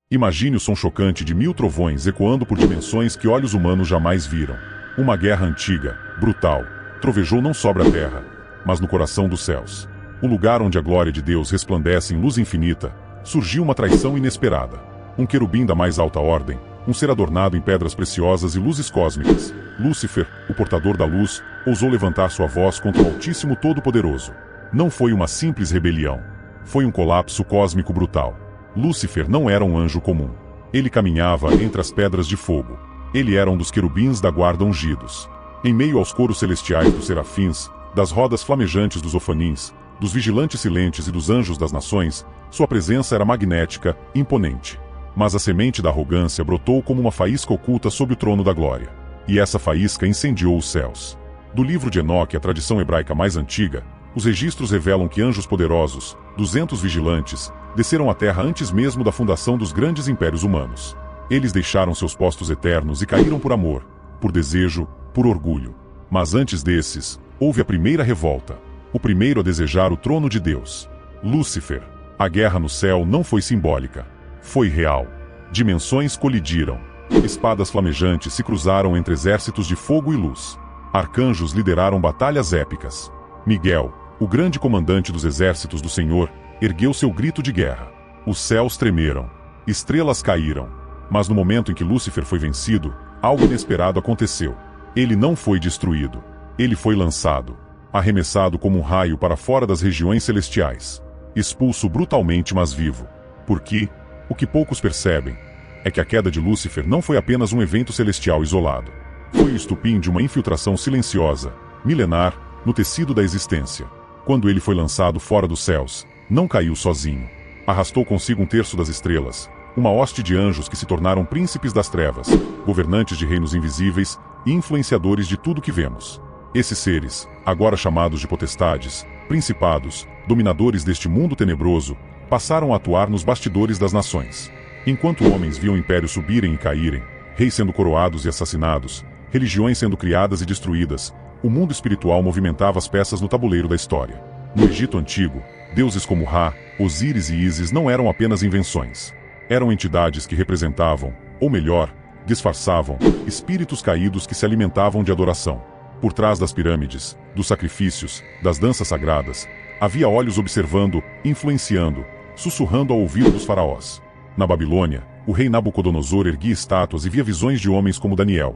Imagine o som chocante de 1000 trovões ecoando por dimensões que olhos humanos jamais viram. Uma guerra antiga, brutal, trovejou não sobre a terra, mas no coração dos céus. O lugar onde a glória de Deus resplandece em luz infinita, surgiu uma traição inesperada. Um querubim da mais alta ordem, um ser adornado em pedras preciosas e luzes cósmicas, Lúcifer, o portador da luz, ousou levantar sua voz contra o Altíssimo Todo-Poderoso. Não foi uma simples rebelião. Foi um colapso cósmico brutal. Lúcifer não era um anjo comum. Ele caminhava entre as pedras de fogo. Ele era um dos querubins da guarda ungidos. Em meio aos coros celestiais dos serafins, das rodas flamejantes dos ofanins, dos vigilantes silentes e dos anjos das nações, sua presença era magnética, imponente. Mas a semente da arrogância brotou como uma faísca oculta sob o trono da glória. E essa faísca incendiou os céus. Do livro de Enoque, a tradição hebraica mais antiga, os registros revelam que anjos poderosos, 200 vigilantes, desceram à terra antes mesmo da fundação dos grandes impérios humanos. Eles deixaram seus postos eternos e caíram por amor, por desejo, por orgulho. Mas antes desses, houve a primeira revolta. O primeiro a desejar o trono de Deus. Lúcifer. A guerra no céu não foi simbólica. Foi real. Dimensões colidiram. Espadas flamejantes se cruzaram entre exércitos de fogo e luz. Arcanjos lideraram batalhas épicas. Miguel, o grande comandante dos exércitos do Senhor, ergueu seu grito de guerra. Os céus tremeram. Estrelas caíram. Mas no momento em que Lúcifer foi vencido, algo inesperado aconteceu. Ele não foi destruído. Ele foi lançado. Arremessado como um raio para fora das regiões celestiais. Expulso brutalmente, mas vivo. Porque, o que poucos percebem, é que a queda de Lúcifer não foi apenas um evento celestial isolado. Foi o estupim de uma infiltração silenciosa, milenar, no tecido da existência. Quando ele foi lançado fora dos céus, não caiu sozinho. Arrastou consigo 1/3 das estrelas, uma hoste de anjos que se tornaram príncipes das trevas, governantes de reinos invisíveis e influenciadores de tudo que vemos. Esses seres, agora chamados de potestades, principados, dominadores deste mundo tenebroso, passaram a atuar nos bastidores das nações. Enquanto homens viam impérios subirem e caírem, reis sendo coroados e assassinados, religiões sendo criadas e destruídas, o mundo espiritual movimentava as peças no tabuleiro da história. No Egito Antigo, deuses como Ra, Osíris e Ísis não eram apenas invenções. Eram entidades que representavam, ou melhor, disfarçavam, espíritos caídos que se alimentavam de adoração. Por trás das pirâmides, dos sacrifícios, das danças sagradas, havia olhos observando, influenciando, sussurrando ao ouvido dos faraós. Na Babilônia, o rei Nabucodonosor erguia estátuas e via visões de homens como Daniel.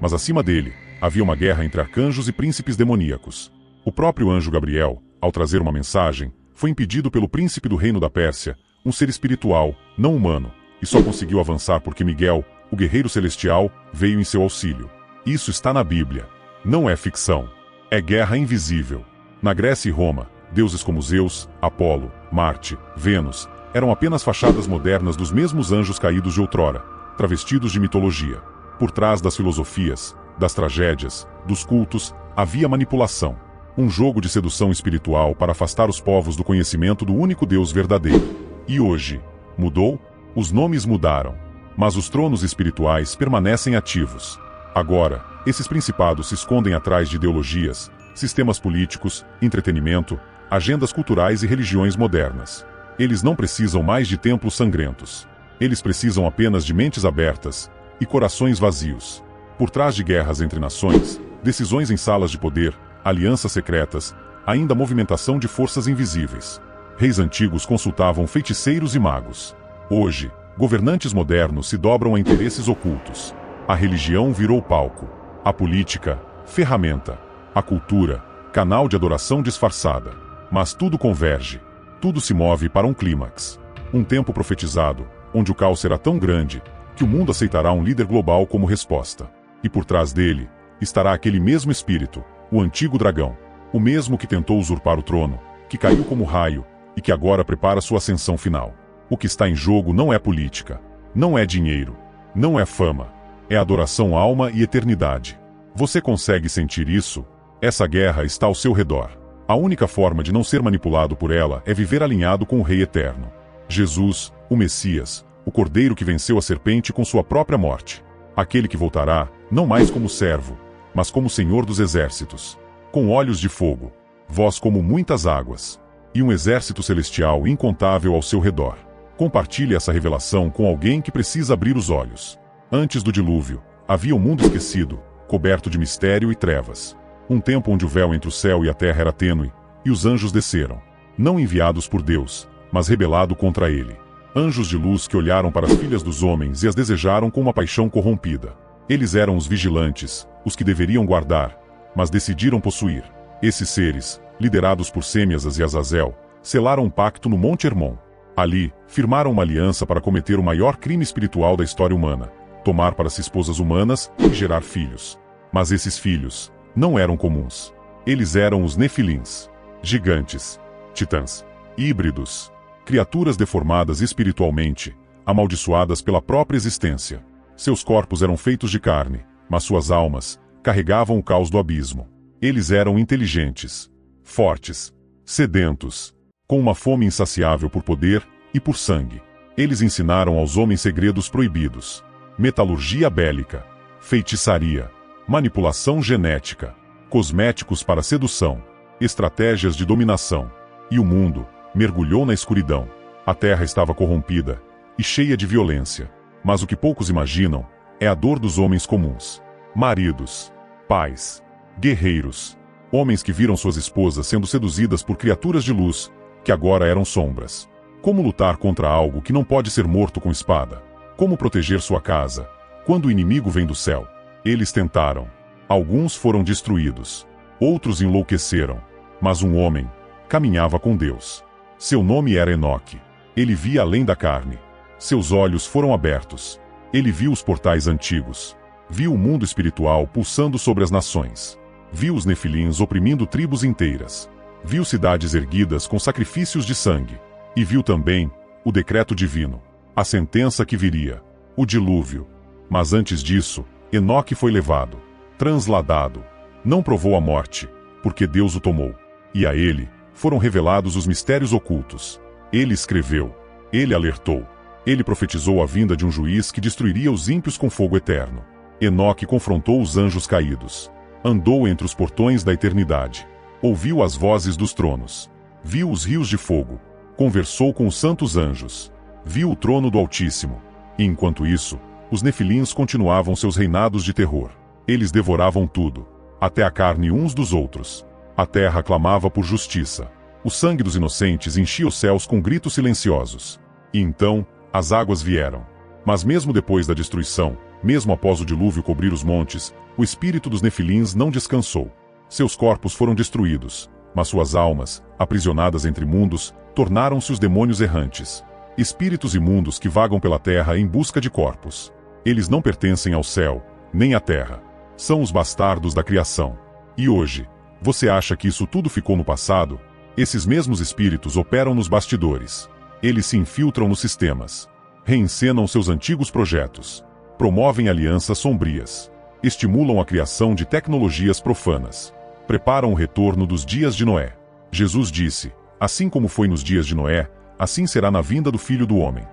Mas acima dele, havia uma guerra entre arcanjos e príncipes demoníacos. O próprio anjo Gabriel, ao trazer uma mensagem, foi impedido pelo príncipe do reino da Pérsia, um ser espiritual, não humano, e só conseguiu avançar porque Miguel, o guerreiro celestial, veio em seu auxílio. Isso está na Bíblia. Não é ficção. É guerra invisível. Na Grécia e Roma, deuses como Zeus, Apolo, Marte, Vênus, eram apenas fachadas modernas dos mesmos anjos caídos de outrora, travestidos de mitologia. Por trás das filosofias, das tragédias, dos cultos, havia manipulação. Um jogo de sedução espiritual para afastar os povos do conhecimento do único Deus verdadeiro. E hoje, mudou? Os nomes mudaram. Mas os tronos espirituais permanecem ativos. Agora, esses principados se escondem atrás de ideologias, sistemas políticos, entretenimento, agendas culturais e religiões modernas. Eles não precisam mais de templos sangrentos. Eles precisam apenas de mentes abertas e corações vazios. Por trás de guerras entre nações, decisões em salas de poder, alianças secretas, ainda movimentação de forças invisíveis. Reis antigos consultavam feiticeiros e magos. Hoje, governantes modernos se dobram a interesses ocultos. A religião virou palco. A política, ferramenta. A cultura, canal de adoração disfarçada. Mas tudo converge. Tudo se move para um clímax. Um tempo profetizado, onde o caos será tão grande, que o mundo aceitará um líder global como resposta. E por trás dele, estará aquele mesmo espírito, o antigo dragão. O mesmo que tentou usurpar o trono, que caiu como raio, e que agora prepara sua ascensão final. O que está em jogo não é política. Não é dinheiro. Não é fama. É adoração, alma e eternidade. Você consegue sentir isso? Essa guerra está ao seu redor. A única forma de não ser manipulado por ela é viver alinhado com o Rei Eterno. Jesus, o Messias, o Cordeiro que venceu a serpente com sua própria morte. Aquele que voltará, não mais como servo, mas como Senhor dos exércitos. Com olhos de fogo, voz como muitas águas, e um exército celestial incontável ao seu redor. Compartilhe essa revelação com alguém que precisa abrir os olhos. Antes do dilúvio, havia um mundo esquecido, coberto de mistério e trevas. Um tempo onde o véu entre o céu e a terra era tênue, e os anjos desceram. Não enviados por Deus, mas rebelado contra ele. Anjos de luz que olharam para as filhas dos homens e as desejaram com uma paixão corrompida. Eles eram os vigilantes, os que deveriam guardar, mas decidiram possuir. Esses seres, liderados por Sêmiasas e Azazel, selaram um pacto no Monte Hermon. Ali, firmaram uma aliança para cometer o maior crime espiritual da história humana, tomar para si esposas humanas e gerar filhos. Mas esses filhos não eram comuns. Eles eram os Nefilins, gigantes, titãs, híbridos, criaturas deformadas espiritualmente, amaldiçoadas pela própria existência. Seus corpos eram feitos de carne, mas suas almas carregavam o caos do abismo. Eles eram inteligentes, fortes, sedentos, com uma fome insaciável por poder e por sangue. Eles ensinaram aos homens segredos proibidos: metalurgia bélica, feitiçaria, manipulação genética, cosméticos para sedução, estratégias de dominação. E o mundo mergulhou na escuridão. A terra estava corrompida e cheia de violência. Mas o que poucos imaginam é a dor dos homens comuns. Maridos, pais, guerreiros, homens que viram suas esposas sendo seduzidas por criaturas de luz, que agora eram sombras. Como lutar contra algo que não pode ser morto com espada? Como proteger sua casa, quando o inimigo vem do céu? Eles tentaram. Alguns foram destruídos. Outros enlouqueceram. Mas um homem caminhava com Deus. Seu nome era Enoque. Ele via além da carne. Seus olhos foram abertos. Ele viu os portais antigos. Viu o mundo espiritual pulsando sobre as nações. Viu os nefilins oprimindo tribos inteiras. Viu cidades erguidas com sacrifícios de sangue. E viu também o decreto divino, a sentença que viria, o dilúvio. Mas antes disso, Enoque foi levado, transladado. Não provou a morte, porque Deus o tomou. E a ele foram revelados os mistérios ocultos. Ele escreveu, ele alertou, ele profetizou a vinda de um juiz que destruiria os ímpios com fogo eterno. Enoque confrontou os anjos caídos. Andou entre os portões da eternidade. Ouviu as vozes dos tronos. Viu os rios de fogo. Conversou com os santos anjos. Viu o trono do Altíssimo. E enquanto isso, os nefilins continuavam seus reinados de terror. Eles devoravam tudo, até a carne uns dos outros. A terra clamava por justiça. O sangue dos inocentes enchia os céus com gritos silenciosos. E então, as águas vieram. Mas mesmo depois da destruição, mesmo após o dilúvio cobrir os montes, o espírito dos nefilins não descansou. Seus corpos foram destruídos, mas suas almas, aprisionadas entre mundos, tornaram-se os demônios errantes. Espíritos imundos que vagam pela terra em busca de corpos. Eles não pertencem ao céu, nem à terra. São os bastardos da criação. E hoje, você acha que isso tudo ficou no passado? Esses mesmos espíritos operam nos bastidores. Eles se infiltram nos sistemas. Reencenam seus antigos projetos. Promovem alianças sombrias. Estimulam a criação de tecnologias profanas. Preparam o retorno dos dias de Noé. Jesus disse, assim como foi nos dias de Noé, assim será na vinda do Filho do Homem.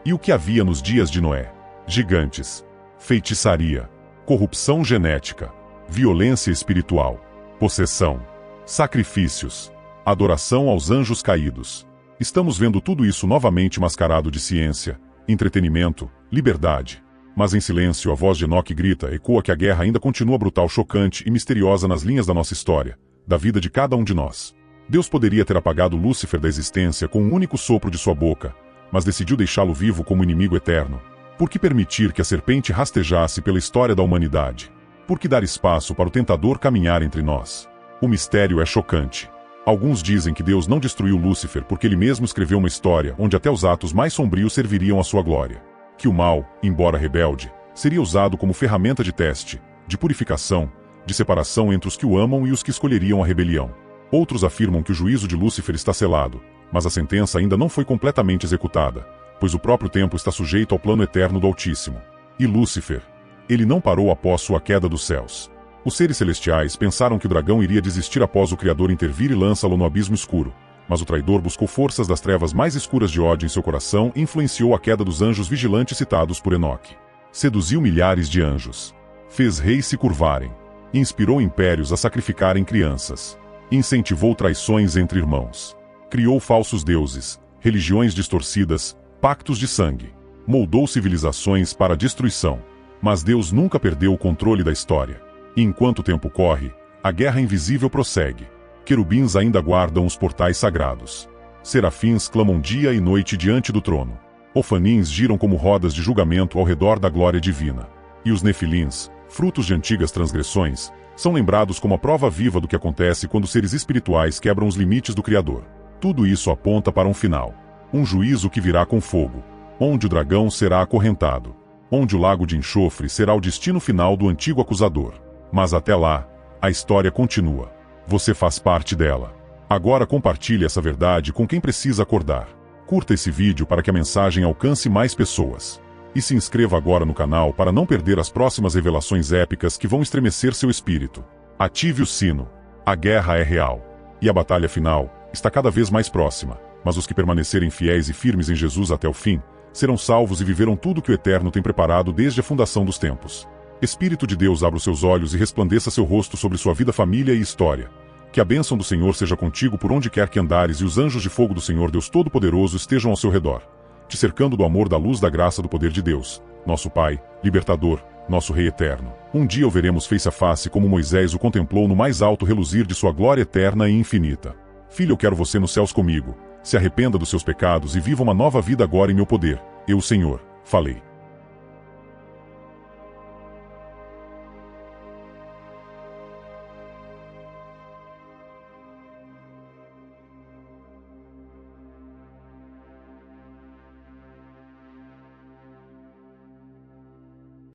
E o que havia nos dias de Noé? Gigantes, feitiçaria, corrupção genética, violência espiritual, possessão, sacrifícios, adoração aos anjos caídos. Estamos vendo tudo isso novamente mascarado de ciência, entretenimento, liberdade. Mas em silêncio a voz de Enoque grita, ecoa que a guerra ainda continua brutal, chocante e misteriosa nas linhas da nossa história, da vida de cada um de nós. Deus poderia ter apagado Lúcifer da existência com um único sopro de sua boca, mas decidiu deixá-lo vivo como inimigo eterno. Por que permitir que a serpente rastejasse pela história da humanidade? Por que dar espaço para o tentador caminhar entre nós? O mistério é chocante. Alguns dizem que Deus não destruiu Lúcifer porque ele mesmo escreveu uma história onde até os atos mais sombrios serviriam à sua glória. Que o mal, embora rebelde, seria usado como ferramenta de teste, de purificação, de separação entre os que o amam e os que escolheriam a rebelião. Outros afirmam que o juízo de Lúcifer está selado, mas a sentença ainda não foi completamente executada, pois o próprio tempo está sujeito ao plano eterno do Altíssimo. E Lúcifer? Ele não parou após sua queda dos céus. Os seres celestiais pensaram que o dragão iria desistir após o Criador intervir e lançá-lo no abismo escuro, mas o traidor buscou forças das trevas mais escuras de ódio em seu coração e influenciou a queda dos anjos vigilantes citados por Enoque. Seduziu milhares de anjos. Fez reis se curvarem. Inspirou impérios a sacrificarem crianças. Incentivou traições entre irmãos. Criou falsos deuses, religiões distorcidas, pactos de sangue. Moldou civilizações para a destruição. Mas Deus nunca perdeu o controle da história. E enquanto o tempo corre, a guerra invisível prossegue. Querubins ainda guardam os portais sagrados. Serafins clamam dia e noite diante do trono. Ofanins giram como rodas de julgamento ao redor da glória divina. E os nefilins, frutos de antigas transgressões, são lembrados como a prova viva do que acontece quando seres espirituais quebram os limites do Criador. Tudo isso aponta para um final. Um juízo que virá com fogo, onde o dragão será acorrentado, onde o lago de enxofre será o destino final do antigo acusador. Mas até lá, a história continua. Você faz parte dela. Agora compartilhe essa verdade com quem precisa acordar. Curta esse vídeo para que a mensagem alcance mais pessoas. E se inscreva agora no canal para não perder as próximas revelações épicas que vão estremecer seu espírito. Ative o sino. A guerra é real. E a batalha final está cada vez mais próxima. Mas os que permanecerem fiéis e firmes em Jesus até o fim, serão salvos e viverão tudo que o Eterno tem preparado desde a fundação dos tempos. Espírito de Deus, abra os seus olhos e resplandeça seu rosto sobre sua vida, família e história. Que a bênção do Senhor seja contigo por onde quer que andares e os anjos de fogo do Senhor Deus Todo-Poderoso estejam ao seu redor, te cercando do amor, da luz, da graça, do poder de Deus, nosso Pai, Libertador, nosso Rei Eterno. Um dia o veremos face a face como Moisés o contemplou no mais alto reluzir de sua glória eterna e infinita. Filho, eu quero você nos céus comigo. Se arrependa dos seus pecados e viva uma nova vida agora em meu poder. Eu, o Senhor, falei.